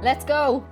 Let's go!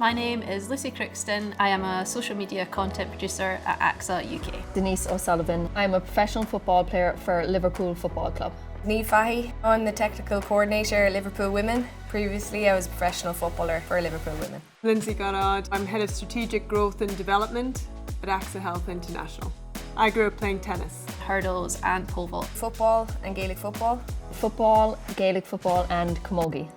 My name is Lucy Crookston. I am a social media content producer at AXA UK. Denise O'Sullivan. I'm a professional football player for Liverpool Football Club. Niamh Fahey. I'm the technical coordinator at Liverpool Women. Previously, I was a professional footballer for Liverpool Women. Lindsay Goddard. I'm head of strategic growth and development at AXA Health International. I grew up playing tennis. Hurdles and pole vault. Football and Gaelic football. Football, Gaelic football and camogie.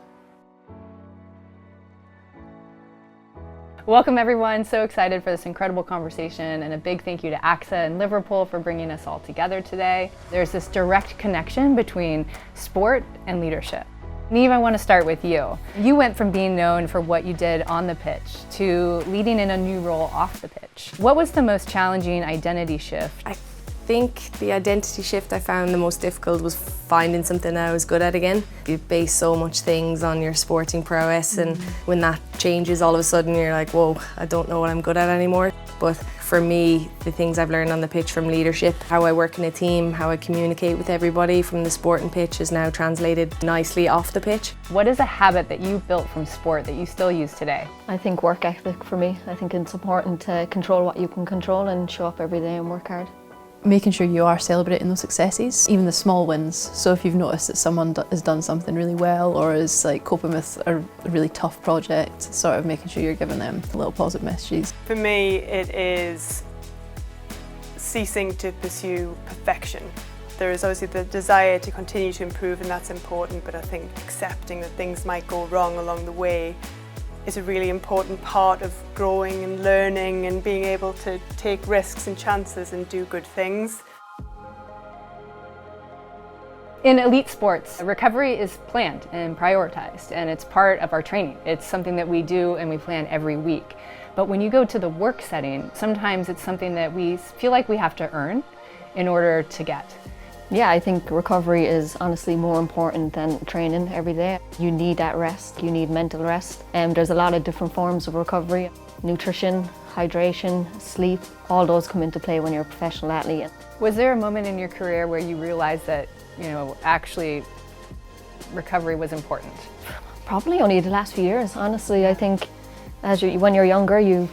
Welcome everyone, so excited for this incredible conversation, and a big thank you to AXA and Liverpool for bringing us all together today. There's this direct connection between sport and leadership. Niamh, I want to start with you. You went from being known for what you did on the pitch to leading in a new role off the pitch. What was the most challenging identity shift? I think the identity shift I found the most difficult was finding something I was good at again. You base so much things on your sporting prowess, and when that changes, all of a sudden you're like, whoa, I don't know what I'm good at anymore. But for me, the things I've learned on the pitch from leadership, how I work in a team, how I communicate with everybody from the sporting pitch is now translated nicely off the pitch. What is a habit that you built from sport that you still use today? I think work ethic for me. I think it's important to control what you can control and show up every day and work hard. Making sure you are celebrating those successes, even the small wins. So if you've noticed that someone has done something really well or is like coping with a really tough project, sort of making sure you're giving them little positive messages. For me, it is ceasing to pursue perfection. There is obviously the desire to continue to improve, and that's important, but I think accepting that things might go wrong along the way is a really important part of growing and learning and being able to take risks and chances and do good things. In elite sports, recovery is planned and prioritized, and it's part of our training. It's something that we do and we plan every week. But when you go to the work setting, sometimes it's something that we feel like we have to earn in order to get. Yeah, I think recovery is honestly more important than training every day. You need that rest, you need mental rest. There's a lot of different forms of recovery. Nutrition, hydration, sleep, all those come into play when you're a professional athlete. Was there a moment in your career where you realized that, actually recovery was important? Probably only the last few years, honestly. I think when you're younger, you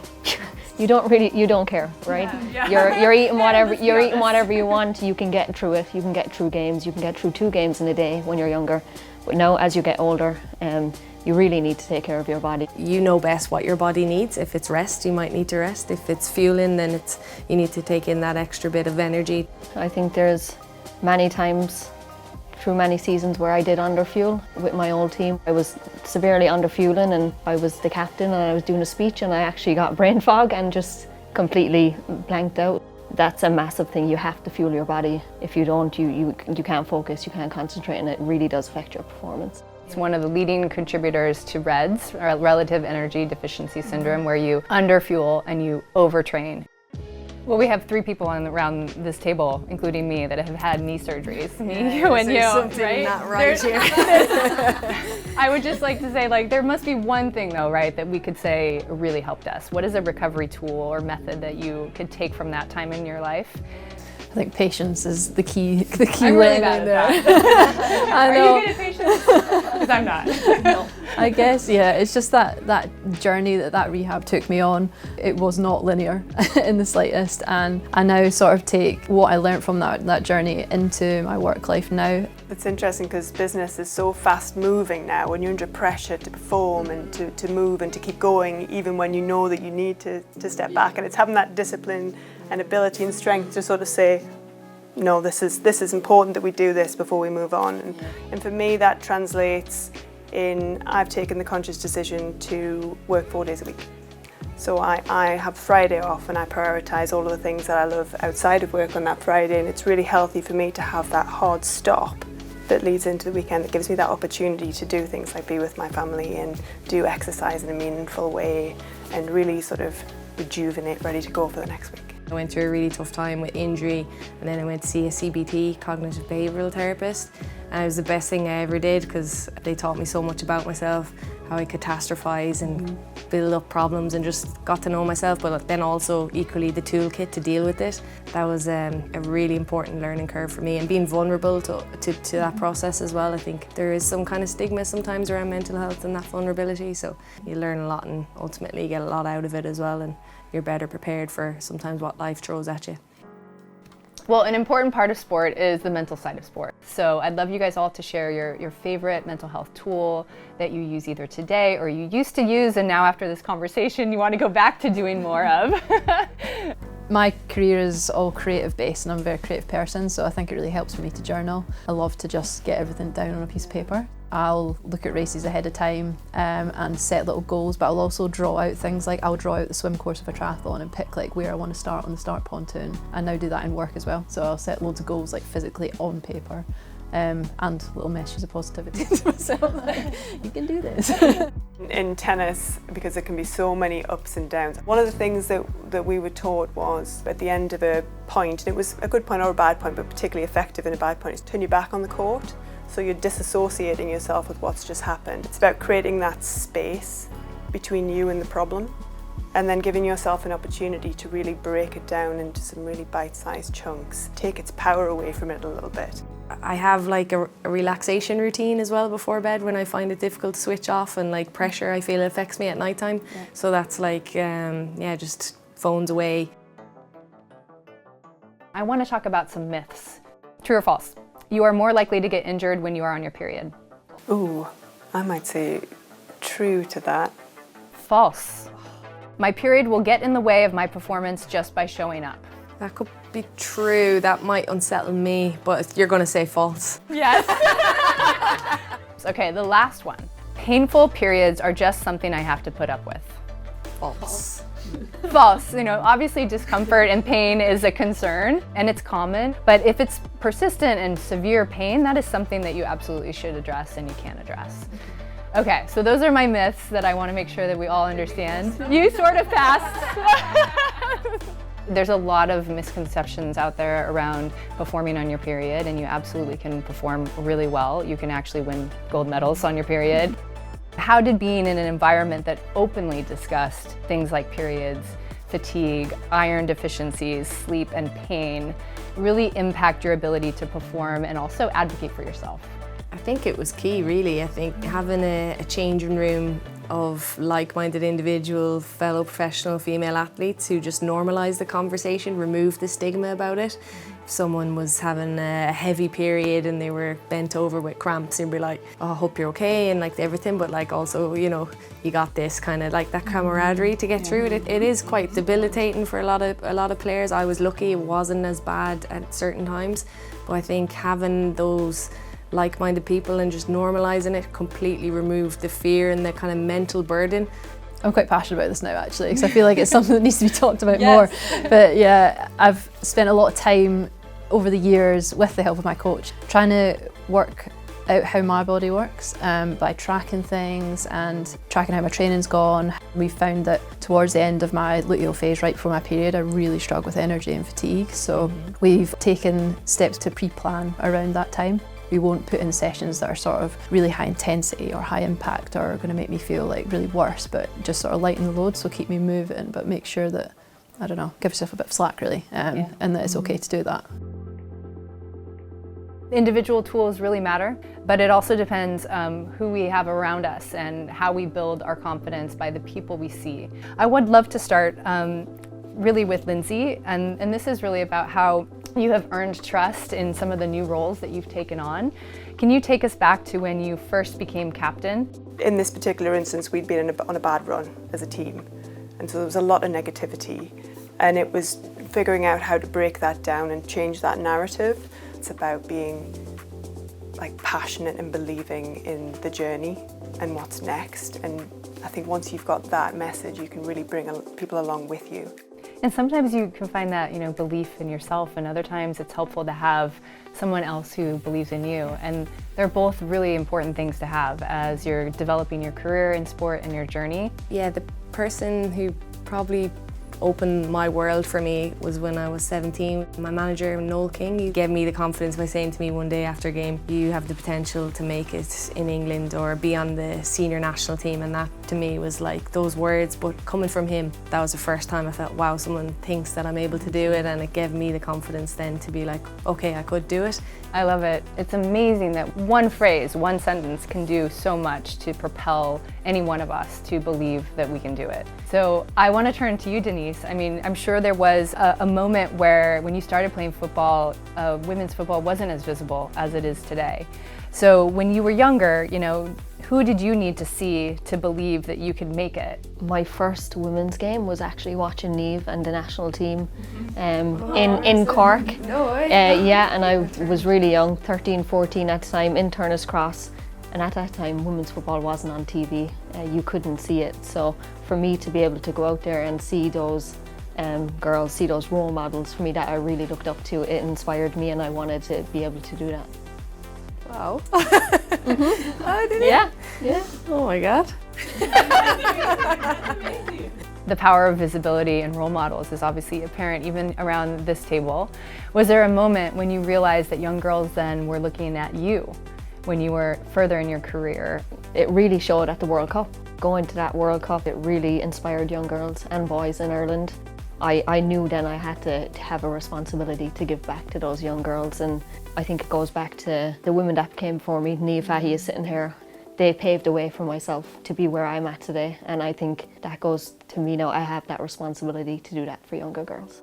don't care, right? Yeah. You're eating whatever you want. You can get through it. You can get through games. You can get through 2 games in a day when you're younger. But now, as you get older, you really need to take care of your body. You know best what your body needs. If it's rest, you might need to rest. If it's fueling, then you need to take in that extra bit of energy. I think there's many times through many seasons where I did underfuel with my old team. I was severely underfueling, and I was the captain and I was doing a speech and I actually got brain fog and just completely blanked out. That's a massive thing. You have to fuel your body. If you don't, you can't focus, you can't concentrate, and it really does affect your performance. It's one of the leading contributors to REDS, or relative energy deficiency syndrome, where you underfuel and you overtrain. Well, we have 3 people around this table, including me, that have had knee surgeries. Me, you, and you, right? Not right here. I would just like to say, there must be one thing, though, right, that we could say really helped us. What is a recovery tool or method that you could take from that time in your life? I think patience is the key I'm really word bad in at there. that. I know. Are you good at patience? Because I'm not. No. I guess, yeah, it's just that journey that rehab took me on. It was not linear in the slightest, and I now sort of take what I learned from that journey into my work life now. It's interesting because business is so fast moving now, when you're under pressure to perform and to move and to keep going, even when you know that you need to step back. And it's having that discipline and ability and strength to sort of say, no, this is important that we do this before we move on. And for me, that translates in I've taken the conscious decision to work 4 days a week. So I have Friday off and I prioritise all of the things that I love outside of work on that Friday, and it's really healthy for me to have that hard stop that leads into the weekend, that gives me that opportunity to do things like be with my family and do exercise in a meaningful way and really sort of rejuvenate, ready to go for the next week. I went through a really tough time with injury, and then I went to see a CBT, cognitive behavioural therapist, And it was the best thing I ever did because they taught me so much about myself, how I catastrophize and build up problems, and just got to know myself, but then also equally the toolkit to deal with it. That was a really important learning curve for me, and being vulnerable to that process as well. I think there is some kind of stigma sometimes around mental health and that vulnerability, so you learn a lot and ultimately get a lot out of it as well, and you're better prepared for sometimes what life throws at you. Well, an important part of sport is the mental side of sport. So I'd love you guys all to share your favorite mental health tool that you use either today or you used to use and now after this conversation you want to go back to doing more of. My career is all creative based and I'm a very creative person, so I think it really helps for me to journal. I love to just get everything down on a piece of paper. I'll look at races ahead of time and set little goals, but I'll also draw out things like I'll draw out the swim course of a triathlon and pick like where I want to start on the start pontoon. I now do that in work as well, so I'll set loads of goals like physically on paper and little messages of positivity to myself, like, you can do this. In tennis, because there can be so many ups and downs, one of the things that we were taught was at the end of a point, and it was a good point or a bad point, but particularly effective in a bad point, is turn your back on the court. So you're disassociating yourself with what's just happened. It's about creating that space between you and the problem, and then giving yourself an opportunity to really break it down into some really bite-sized chunks, take its power away from it a little bit. I have like a relaxation routine as well before bed when I find it difficult to switch off, and like pressure I feel it affects me at night time. Yeah. So that's like, just phones away. I want to talk about some myths. True or false? You are more likely to get injured when you are on your period. Ooh, I might say true to that. False. My period will get in the way of my performance just by showing up. That could be true. That might unsettle me, but you're going to say false. Yes. Okay, the last one. Painful periods are just something I have to put up with. False. False. You know, obviously discomfort and pain is a concern and it's common, but if it's persistent and severe pain, that is something that you absolutely should address and you can address. Okay, so those are my myths that I want to make sure that we all understand. You sort of passed. There's a lot of misconceptions out there around performing on your period, and you absolutely can perform really well. You can actually win gold medals on your period. How did being in an environment that openly discussed things like periods, fatigue, iron deficiencies, sleep, and pain really impact your ability to perform and also advocate for yourself? I think it was key, really. I think having a changing room of like-minded individual, fellow professional female athletes who just normalise the conversation, remove the stigma about it. If someone was having a heavy period and they were bent over with cramps, you'd be like, oh, I hope you're okay, and like everything, but like also, you know, you got this, kind of like that camaraderie to get through it. It is quite debilitating for a lot of players. I was lucky it wasn't as bad at certain times, but I think having those like-minded people and just normalising it completely removed the fear and the kind of mental burden. I'm quite passionate about this now actually, because I feel like it's something that needs to be talked about more. But yeah, I've spent a lot of time over the years with the help of my coach trying to work out how my body works by tracking things and tracking how my training's gone. We found that towards the end of my luteal phase, right before my period, I really struggled with energy and fatigue. So we've taken steps to pre-plan around that time. We won't put in sessions that are sort of really high intensity or high impact or are going to make me feel like really worse, but just sort of lighten the load, so keep me moving, but make sure that, I don't know, give yourself a bit of slack really, and that it's okay to do that. Individual tools really matter, but it also depends who we have around us and how we build our confidence by the people we see. I would love to start really with Lindsay, and this is really about how you have earned trust in some of the new roles that you've taken on. Can you take us back to when you first became captain? In this particular instance, we'd been on a bad run as a team, and so there was a lot of negativity, and it was figuring out how to break that down and change that narrative. It's about being like passionate and believing in the journey and what's next, and I think once you've got that message, you can really bring people along with you. And sometimes you can find that, you know, belief in yourself, and other times it's helpful to have someone else who believes in you. And they're both really important things to have as you're developing your career in sport and your journey. Yeah, the person who probably opened my world for me was when I was 17. My manager, Noel King, he gave me the confidence by saying to me one day after a game, you have the potential to make it in England or be on the senior national team, and that to me was like those words, but coming from him, that was the first time I felt, wow, someone thinks that I'm able to do it, and it gave me the confidence then to be like, okay, I could do it. I love it. It's amazing that one phrase, one sentence can do so much to propel any one of us to believe that we can do it. So I want to turn to you, Denise. I mean, I'm sure there was a moment where when you started playing football, women's football wasn't as visible as it is today. So when you were younger, you know, who did you need to see to believe that you could make it? My first women's game was actually watching Niamh and the national team in Cork. No way. Yeah, and I was really young, 13, 14 at the time, in Turner's Cross. And at that time, women's football wasn't on TV. You couldn't see it. So for me to be able to go out there and see those girls, see those role models for me that I really looked up to, it inspired me, and I wanted to be able to do that. Wow. Oh, did it? Yeah. Oh my God. The power of visibility and role models is obviously apparent even around this table. Was there a moment when you realized that young girls then were looking at you when you were further in your career? It really showed at the World Cup. Going to that World Cup, it really inspired young girls and boys in Ireland. I knew then I had to have a responsibility to give back to those young girls, and I think it goes back to the women that came before me. Niamh Fahey is sitting here. They paved the way for myself to be where I'm at today, and I think that goes to me now. I have that responsibility to do that for younger girls.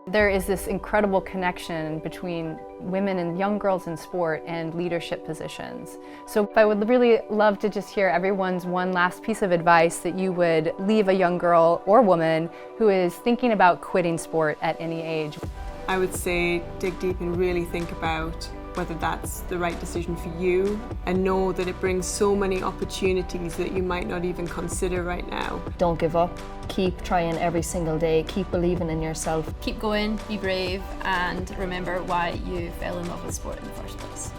There is this incredible connection between women and young girls in sport and leadership positions. So I would really love to just hear everyone's one last piece of advice that you would leave a young girl or woman who is thinking about quitting sport at any age. I would say dig deep and really think about whether that's the right decision for you, and know that it brings so many opportunities that you might not even consider right now. Don't give up. Keep trying every single day. Keep believing in yourself. Keep going, be brave, and remember why you fell in love with sport in the first place.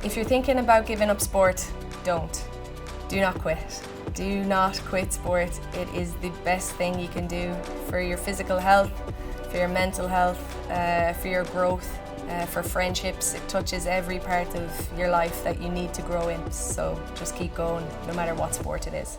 If you're thinking about giving up sport, don't. Do not quit. Do not quit sport. It is the best thing you can do for your physical health, for your mental health, for your growth. For friendships. It touches every part of your life that you need to grow in, so just keep going no matter what sport it is.